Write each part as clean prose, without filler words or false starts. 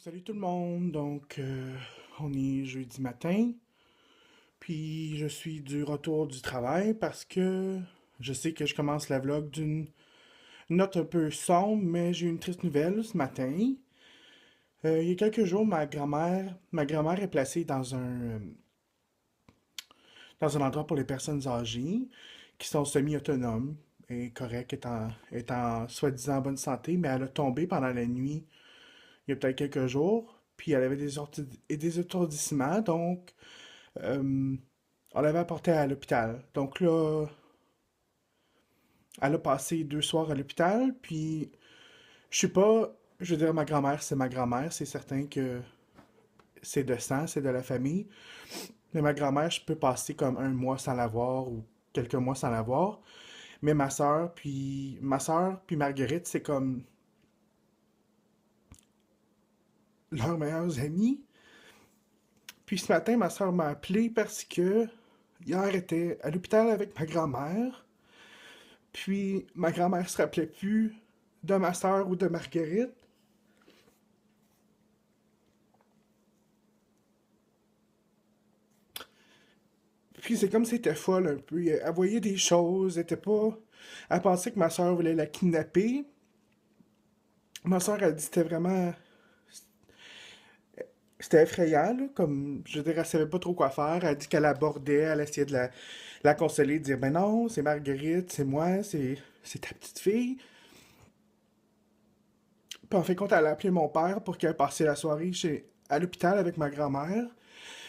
Salut tout le monde. On est jeudi matin, puis je suis du retour du travail parce que je sais que je commence la vlog d'une note un peu sombre, mais j'ai une triste nouvelle ce matin. Il y a quelques jours, ma grand-mère est placée dans un endroit pour les personnes âgées qui sont semi-autonomes et correctes, étant soi-disant en bonne santé, mais elle a tombé pendant la nuit il y a peut-être quelques jours, puis elle avait des étourdissements, donc on l'avait apportée à l'hôpital. Donc là, elle a passé 2 soirs à l'hôpital, puis je suis pas, je veux dire, ma grand-mère, c'est certain que c'est de sang, c'est de la famille, mais ma grand-mère, je peux passer comme un mois sans la voir ou quelques mois sans la voir, mais ma sœur puis Marguerite, c'est comme leurs meilleurs amis. Puis ce matin, ma sœur m'a appelé parce que hier, elle était à l'hôpital avec ma grand-mère. Puis ma grand-mère se rappelait plus de ma sœur ou de Marguerite. Puis c'est comme si elle était folle un peu. Elle voyait des choses, elle était pas. Elle pensait que ma sœur voulait la kidnapper. Ma sœur, elle dit que c'était vraiment. C'était effrayant, là, comme, je veux dire, elle savait pas trop quoi faire. Elle dit qu'elle abordait, elle essayait de la consoler, de dire, ben non, c'est Marguerite, c'est moi, c'est ta petite fille. Puis en fait, quand elle a appelé mon père pour qu'elle passe la soirée à l'hôpital avec ma grand-mère.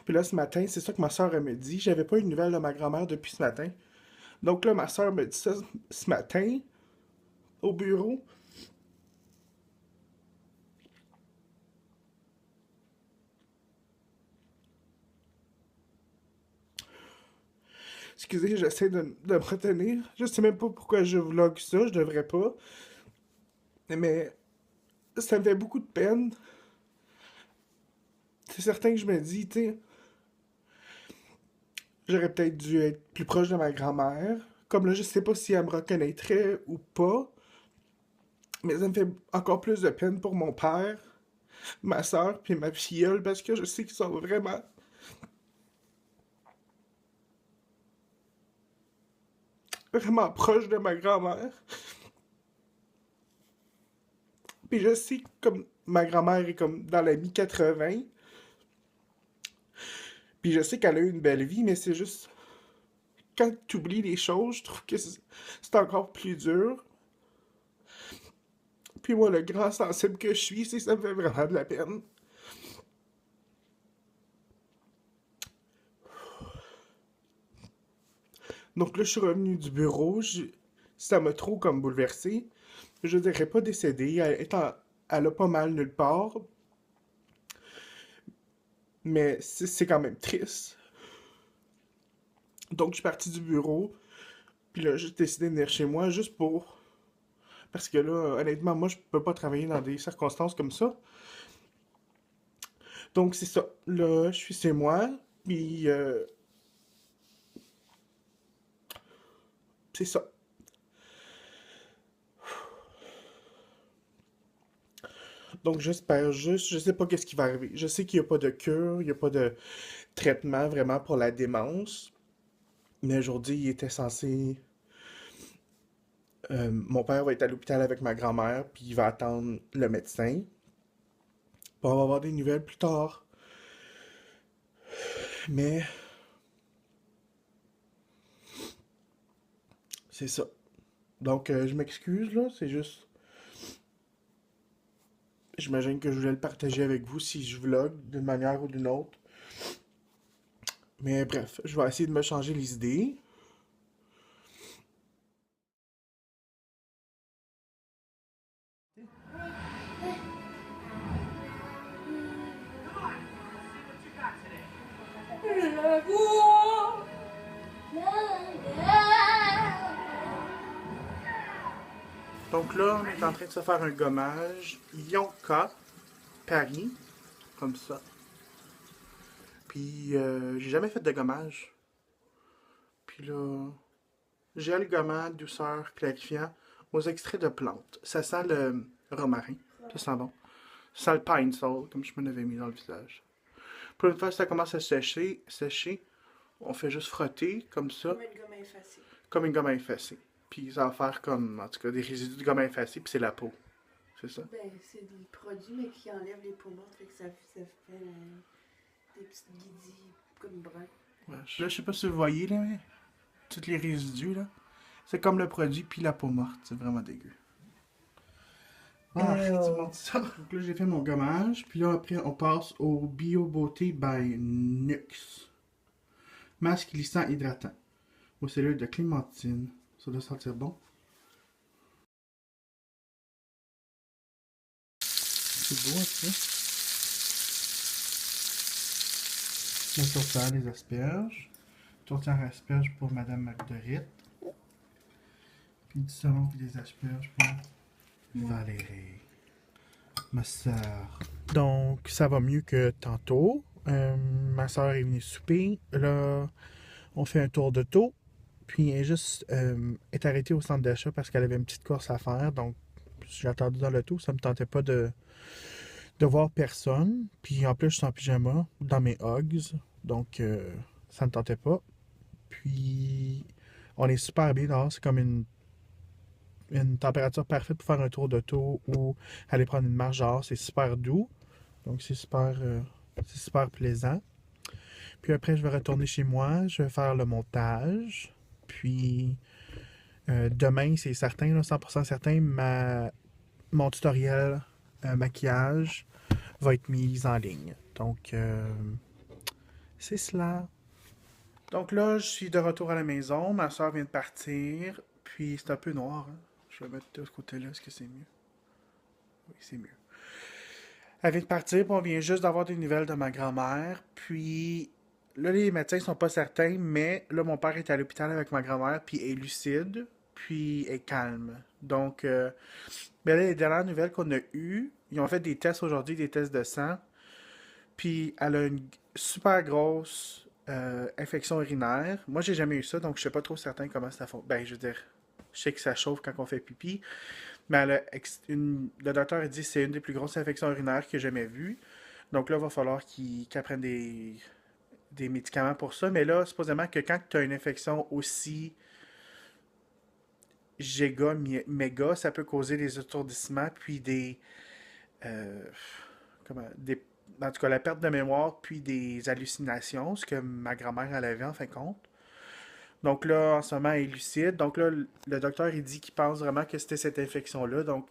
Puis là, ce matin, c'est ça que ma soeur me dit. J'avais pas eu de nouvelles de ma grand-mère depuis ce matin. Donc là, ma soeur me dit ça ce matin au bureau. Excusez, j'essaie de me retenir. Je sais même pas pourquoi je vlog ça, je devrais pas. Mais ça me fait beaucoup de peine. C'est certain que je me dis, tu sais, j'aurais peut-être dû être plus proche de ma grand-mère. Comme là, je sais pas si elle me reconnaîtrait ou pas. Mais ça me fait encore plus de peine pour mon père, ma soeur puis ma filleule parce que je sais qu'ils sont vraiment proches de ma grand-mère. Puis je sais que comme ma grand-mère est comme dans la mi-80, puis je sais qu'elle a eu une belle vie, mais c'est juste quand tu oublies les choses, je trouve que c'est encore plus dur. Puis moi, le grand sensible que je suis, ça me fait vraiment de la peine. Donc là, je suis revenu du bureau, ça m'a trop comme bouleversé. Je dirais pas décédée, elle a pas mal nulle part, mais c'est quand même triste. Donc je suis parti du bureau, puis là, j'ai décidé de venir chez moi juste pour. Parce que là, honnêtement, moi, je peux pas travailler dans des circonstances comme ça. Donc c'est ça. Là, je suis chez moi, puis c'est ça. Donc j'espère juste, je sais pas qu'est-ce qui va arriver. Je sais qu'il y a pas de cure, il y a pas de traitement vraiment pour la démence. Mais aujourd'hui, il était censé. Mon père va être à l'hôpital avec ma grand-mère, puis il va attendre le médecin. Pour avoir des nouvelles plus tard. Mais c'est ça. Donc je m'excuse là, c'est juste. J'imagine que je voulais le partager avec vous si je vlog d'une manière ou d'une autre. Mais bref, je vais essayer de me changer les idées. Donc là, on est en train de se faire un gommage. Yonka, Paris, comme ça. Puis j'ai jamais fait de gommage. Puis là, gel gommant, douceur, clarifiant aux extraits de plantes. Ça sent le romarin. Ça sent bon. Ça le pine sol, comme je m'en avais mis dans le visage. Pour une fois que ça commence à sécher, on fait juste frotter, comme ça. Comme une gomme effacée. Comme une gomme à effacer. Puis ça va faire comme, en tout cas, des résidus de gomme à effacer, puis c'est la peau. C'est ça. Ben, c'est des produits, mais qui enlèvent les peaux mortes, fait que ça fait des petites guidilles comme brun. Ouais. Là, je sais pas si vous voyez, là, mais tous les résidus, là. C'est comme le produit, puis la peau morte. C'est vraiment dégueu. Ah, tu montres ça. Donc là, j'ai fait mon gommage. Puis là, après, on passe au Bio Beauté by Nux. Masque lissant hydratant. Aux cellules de clémentine. Ça doit sentir bon. C'est beau, ça. La tourtière des asperges. Tourtière asperges pour Madame Marguerite. Puis du saumon et des asperges pour Valérie, ma sœur. Donc, ça va mieux que tantôt. Ma sœur est venue souper. Là, on fait un tour d'auto. Puis elle est arrêtée au centre d'achat parce qu'elle avait une petite course à faire. Donc, j'ai attendu dans l'auto. Ça me tentait pas de voir personne. Puis en plus, je suis en pyjama dans mes Uggs. Donc, ça me tentait pas. Puis, on est super bien dehors. C'est comme une température parfaite pour faire un tour d'auto ou aller prendre une marche dehors. C'est super doux. Donc, c'est super plaisant. Puis après, je vais retourner chez moi. Je vais faire le montage. Puis, demain, c'est certain, là, 100% certain, mon tutoriel maquillage va être mis en ligne. Donc, c'est cela. Donc là, je suis de retour à la maison. Ma soeur vient de partir. Puis, c'est un peu noir. Hein. Je vais mettre de ce côté-là. Est-ce que c'est mieux? Oui, c'est mieux. Elle vient de partir, puis on vient juste d'avoir des nouvelles de ma grand-mère. Puis là, les médecins sont pas certains, mais là, mon père est à l'hôpital avec ma grand-mère, puis est lucide, puis est calme. Donc, ben là, les dernières nouvelles qu'on a eues, ils ont fait des tests aujourd'hui, des tests de sang, puis elle a une super grosse infection urinaire. Moi, j'ai jamais eu ça, donc je sais pas trop certain comment ça fonctionne. Ben, je veux dire, je sais que ça chauffe quand on fait pipi, mais le docteur a dit que c'est une des plus grosses infections urinaires que j'ai jamais vues. Donc là, il va falloir qu'elle prenne des médicaments pour ça. Mais là, supposément que quand tu as une infection aussi giga, méga, ça peut causer des étourdissements, puis euh, des en tout cas, la perte de mémoire, puis des hallucinations, ce que ma grand-mère, elle avait en fin de compte. Donc là, en ce moment, elle est lucide. Donc là, le docteur, il dit qu'il pense vraiment que c'était cette infection-là. Donc,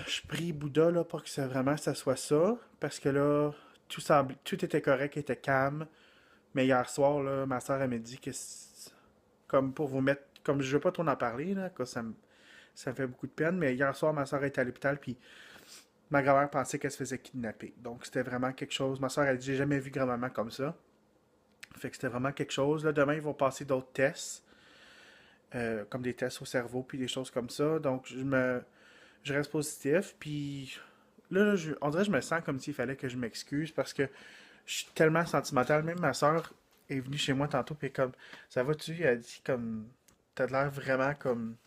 je prie Bouddha là, pour que ça soit ça. Parce que là, tout était correct, était calme. Mais hier soir, là, ma soeur, elle m'a dit que, comme pour vous mettre, comme je veux pas trop en parler, là, que ça me fait beaucoup de peine. Mais hier soir, ma soeur était à l'hôpital, puis ma grand-mère pensait qu'elle se faisait kidnapper. Donc, c'était vraiment quelque chose. Ma soeur, elle dit, j'ai jamais vu grand-maman comme ça. Fait que c'était vraiment quelque chose. Là, demain, ils vont passer d'autres tests, comme des tests au cerveau, puis des choses comme ça. Donc, je reste positif. Puis là, on dirait que je me sens comme s'il fallait que je m'excuse parce que je suis tellement sentimental. Même ma soeur est venue chez moi tantôt, puis comme, ça va-tu? Elle a dit comme, t'as l'air vraiment comme,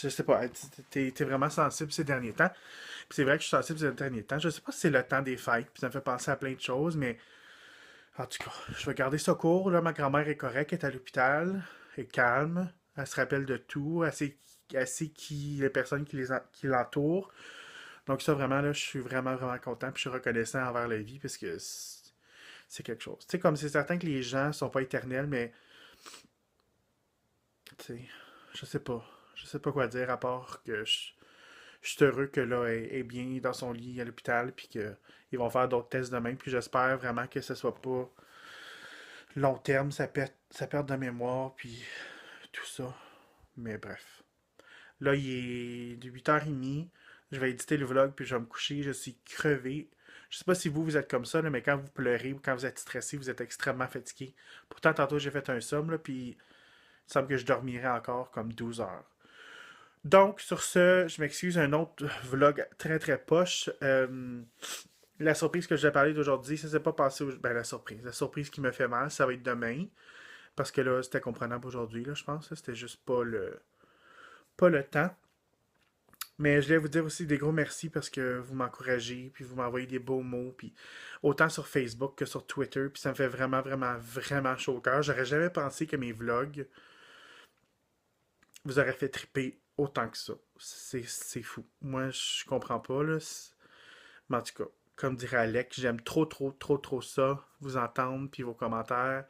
je sais pas, elle dit, t'es vraiment sensible ces derniers temps. Puis c'est vrai que je suis sensible ces derniers temps. Je sais pas si c'est le temps des fêtes, puis ça me fait penser à plein de choses, mais en tout cas, je vais garder ça court. Là, ma grand-mère est correcte, elle est à l'hôpital, elle est calme, elle se rappelle de tout, elle sait les personnes qui l'entourent. Donc ça, vraiment, là, je suis vraiment, vraiment content, puis je suis reconnaissant envers la vie, parce que c'est quelque chose. Tu sais, comme c'est certain que les gens sont pas éternels, mais, tu sais, je sais pas. Je sais pas quoi dire, à part que je suis heureux que là, elle est bien dans son lit à l'hôpital, puis qu'ils vont faire d'autres tests demain, puis j'espère vraiment que ce soit pas long terme, sa perte de mémoire, puis tout ça. Mais bref. Là, il est 8h30. Je vais éditer le vlog, puis je vais me coucher. Je suis crevé. Je sais pas si vous êtes comme ça, là, mais quand vous pleurez ou quand vous êtes stressé, vous êtes extrêmement fatigué. Pourtant, tantôt, j'ai fait un somme, là, puis il semble que je dormirai encore comme 12 heures. Donc, sur ce, je m'excuse, un autre vlog très très poche. La surprise que je vais parler d'aujourd'hui, ça s'est pas passé. Ben, la surprise qui me fait mal, ça va être demain. Parce que là, c'était comprenable aujourd'hui, là, je pense. C'était juste pas le temps. Mais je voulais vous dire aussi des gros merci parce que vous m'encouragez, puis vous m'envoyez des beaux mots, puis autant sur Facebook que sur Twitter, puis ça me fait vraiment, vraiment, vraiment chaud au cœur. J'aurais jamais pensé que mes vlogs vous auraient fait triper autant que ça. C'est fou. Moi, je comprends pas, là. Mais en tout cas, comme dirait Alec, j'aime trop, trop, trop, trop ça, vous entendre, puis vos commentaires,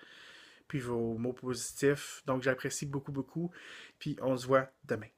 puis vos mots positifs. Donc, j'apprécie beaucoup, beaucoup. Puis, on se voit demain.